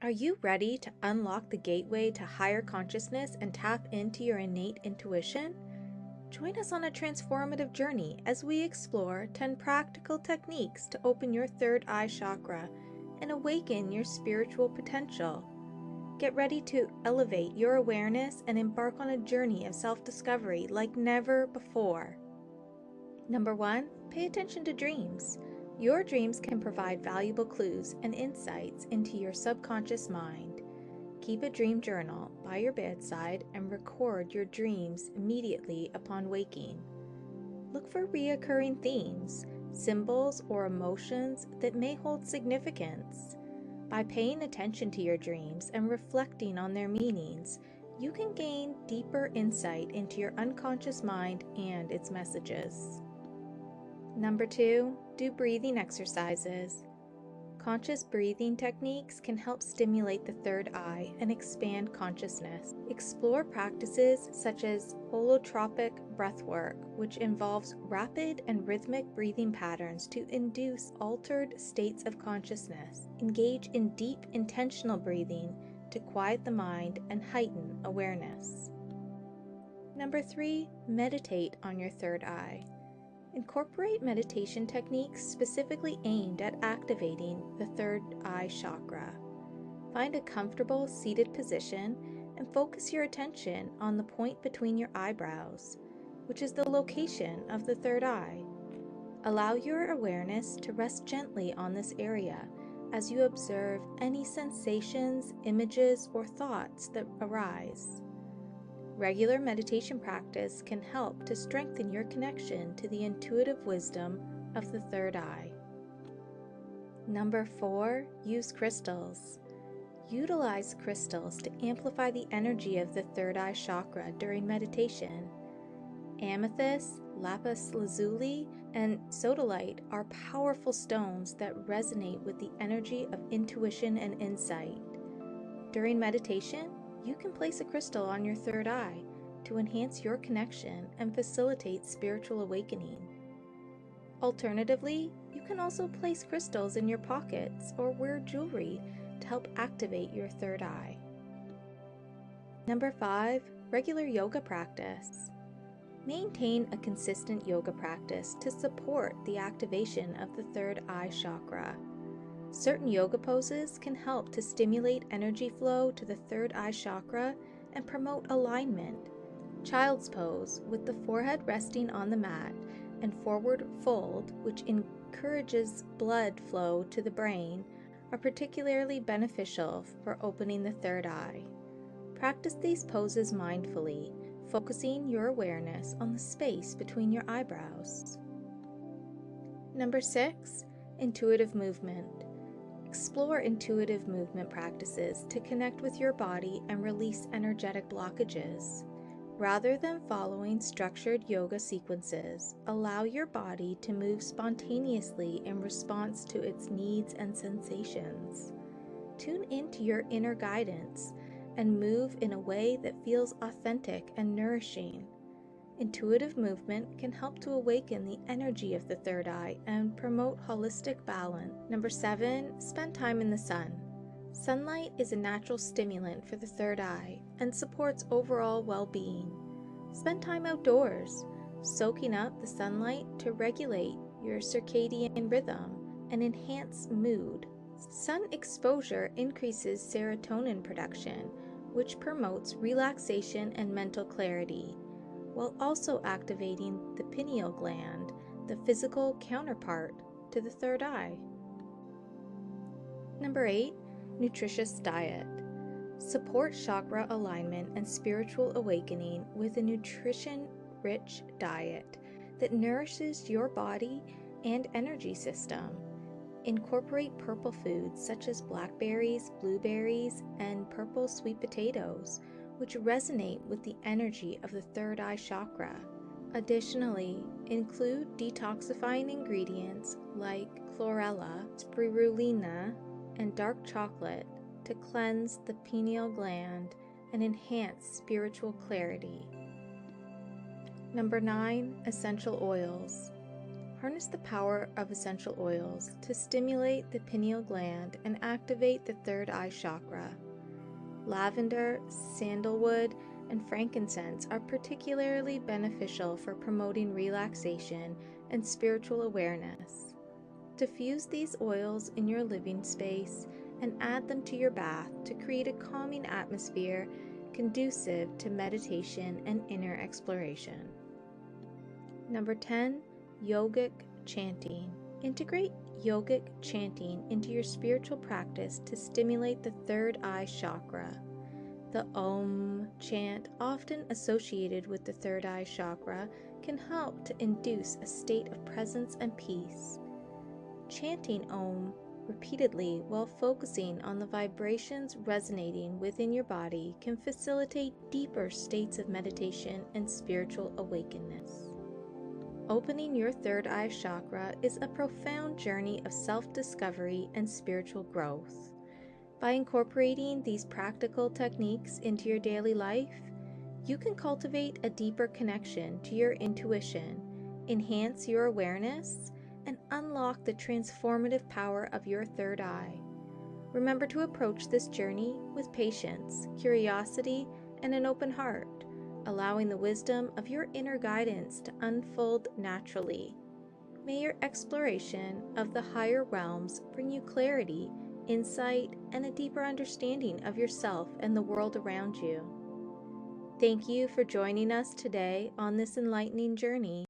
Are you ready to unlock the gateway to higher consciousness and tap into your innate intuition? Join us on a transformative journey as we explore 10 practical techniques to open your third eye chakra and awaken your spiritual potential. Get ready to elevate your awareness and embark on a journey of self-discovery like never before. Number 1, pay attention to dreams. Your dreams can provide valuable clues and insights into your subconscious mind. Keep a dream journal by your bedside and record your dreams immediately upon waking. Look for recurring themes, symbols, or emotions that may hold significance. By paying attention to your dreams and reflecting on their meanings, you can gain deeper insight into your unconscious mind and its messages. Number 2, do breathing exercises. Conscious breathing techniques can help stimulate the third eye and expand consciousness. Explore practices such as holotropic breathwork, which involves rapid and rhythmic breathing patterns to induce altered states of consciousness. Engage in deep, intentional breathing to quiet the mind and heighten awareness. Number 3, meditate on your third eye. Incorporate meditation techniques specifically aimed at activating the third eye chakra. Find a comfortable seated position and focus your attention on the point between your eyebrows, which is the location of the third eye. Allow your awareness to rest gently on this area as you observe any sensations, images, or thoughts that arise. Regular meditation practice can help to strengthen your connection to the intuitive wisdom of the third eye. Number 4, use crystals. Utilize crystals to amplify the energy of the third eye chakra during meditation. Amethyst, lapis lazuli, and sodalite are powerful stones that resonate with the energy of intuition and insight. During meditation, you can place a crystal on your third eye to enhance your connection and facilitate spiritual awakening. Alternatively, you can also place crystals in your pockets or wear jewelry to help activate your third eye. Number 5, regular yoga practice. Maintain a consistent yoga practice to support the activation of the third eye chakra. Certain yoga poses can help to stimulate energy flow to the third eye chakra and promote alignment. Child's pose, with the forehead resting on the mat, and forward fold, which encourages blood flow to the brain, are particularly beneficial for opening the third eye. Practice these poses mindfully, focusing your awareness on the space between your eyebrows. Number 6, intuitive movement. Explore intuitive movement practices to connect with your body and release energetic blockages. Rather than following structured yoga sequences, allow your body to move spontaneously in response to its needs and sensations. Tune into your inner guidance and move in a way that feels authentic and nourishing. Intuitive movement can help to awaken the energy of the third eye and promote holistic balance. Number 7, spend time in the sun. Sunlight is a natural stimulant for the third eye and supports overall well-being. Spend time outdoors, soaking up the sunlight to regulate your circadian rhythm and enhance mood. Sun exposure increases serotonin production, which promotes relaxation and mental clarity, while also activating the pineal gland, the physical counterpart to the third eye. Number 8, nutritious diet. Support chakra alignment and spiritual awakening with a nutrition-rich diet that nourishes your body and energy system. Incorporate purple foods such as blackberries, blueberries, and purple sweet potatoes, which resonate with the energy of the third eye chakra. Additionally, include detoxifying ingredients like chlorella, spirulina, and dark chocolate to cleanse the pineal gland and enhance spiritual clarity. Number 9, essential oils. Harness the power of essential oils to stimulate the pineal gland and activate the third eye chakra. Lavender, sandalwood, and frankincense are particularly beneficial for promoting relaxation and spiritual awareness. Diffuse these oils in your living space and add them to your bath to create a calming atmosphere conducive to meditation and inner exploration. Number 10. Yogic chanting. Integrate yogic chanting into your spiritual practice to stimulate the third eye chakra. The Om chant, often associated with the third eye chakra, can help to induce a state of presence and peace. Chanting Om repeatedly while focusing on the vibrations resonating within your body can facilitate deeper states of meditation and spiritual awakeness. Opening your third eye chakra is a profound journey of self-discovery and spiritual growth. By incorporating these practical techniques into your daily life, you can cultivate a deeper connection to your intuition, enhance your awareness, and unlock the transformative power of your third eye. Remember to approach this journey with patience, curiosity, and an open heart, allowing the wisdom of your inner guidance to unfold naturally. May your exploration of the higher realms bring you clarity, insight, and a deeper understanding of yourself and the world around you. Thank you for joining us today on this enlightening journey.